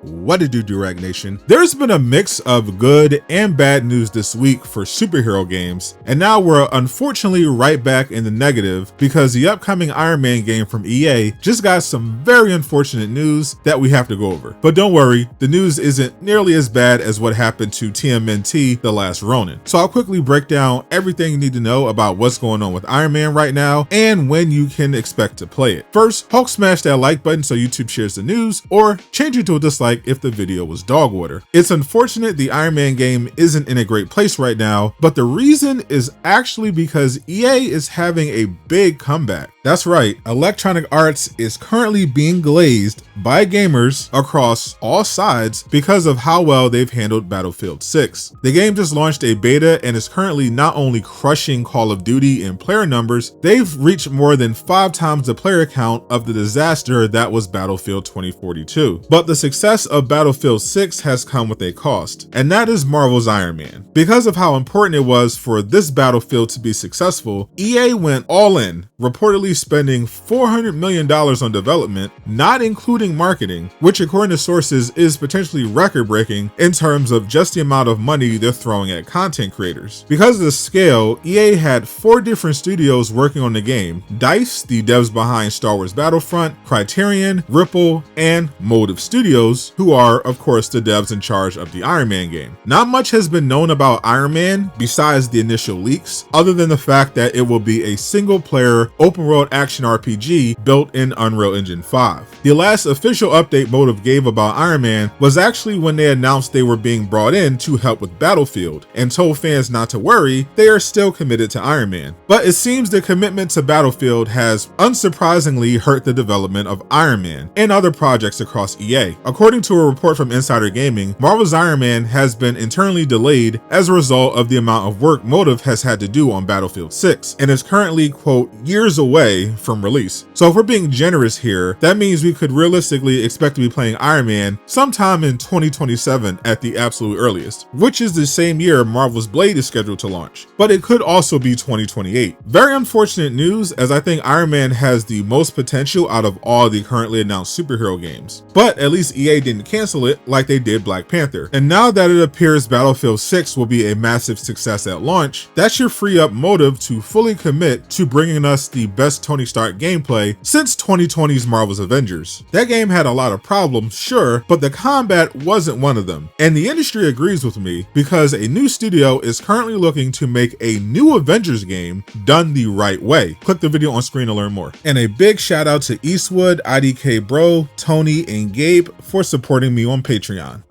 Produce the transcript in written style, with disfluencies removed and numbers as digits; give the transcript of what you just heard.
What it do, Durag Nation? There's been a mix of good and bad news this week for superhero games, and now we're unfortunately right back in the negative because the upcoming Iron Man game from EA just got some very unfortunate news that we have to go over. But don't worry, the news isn't nearly as bad as what happened to TMNT The Last Ronin. So I'll quickly break down everything you need to know about what's going on with Iron Man right now and when you can expect to play it. First, Hulk smash that like button so YouTube shares the news, or change it to a dislike if the video was dog water. It's unfortunate the Iron Man game isn't in a great place right now, but the reason is actually because EA is having a big comeback. That's right, Electronic Arts is currently being glazed by gamers across all sides because of how well they've handled Battlefield 6. The game just launched a beta and is currently not only crushing Call of Duty in player numbers, they've reached more than 5 times the player count of the disaster that was Battlefield 2042. But the success of Battlefield 6 has come with a cost, and that is Marvel's Iron Man. Because of how important it was for this Battlefield to be successful, EA went all in, reportedly spending $400 million on development, not including marketing, which according to sources is potentially record-breaking in terms of just the amount of money they're throwing at content creators. Because of the scale, EA had 4 different studios working on the game: DICE, the devs behind Star Wars Battlefront, Criterion, Ripple, and Motive Studios, who are, of course, the devs in charge of the Iron Man game. Not much has been known about Iron Man besides the initial leaks, other than the fact that it will be a single-player, open-world action RPG built in Unreal Engine 5. The last official update Motive gave about Iron Man was actually when they announced they were being brought in to help with Battlefield, and told fans not to worry, they are still committed to Iron Man. But it seems the commitment to Battlefield has unsurprisingly hurt the development of Iron Man and other projects across EA. According to a report from Insider Gaming, Marvel's Iron Man has been internally delayed as a result of the amount of work Motive has had to do on Battlefield 6, and is currently, quote, years away from release. So if we're being generous here, that means we could realistically expect to be playing Iron Man sometime in 2027 at the absolute earliest, which is the same year Marvel's Blade is scheduled to launch. But it could also be 2028. Very unfortunate news, as I think Iron Man has the most potential out of all the currently announced superhero games. But at least EA didn't cancel it like they did Black Panther. And now that it appears Battlefield 6 will be a massive success at launch, that should free up Motive to fully commit to bringing us the best Tony Stark gameplay since 2020's Marvel's Avengers. That game had a lot of problems, sure, but the combat wasn't one of them. And the industry agrees with me because a new studio is currently looking to make a new Avengers game done the right way. Click the video on screen to learn more. And a big shout out to Eastwood, IDK Bro, Tony, and Gabe for supporting me on Patreon.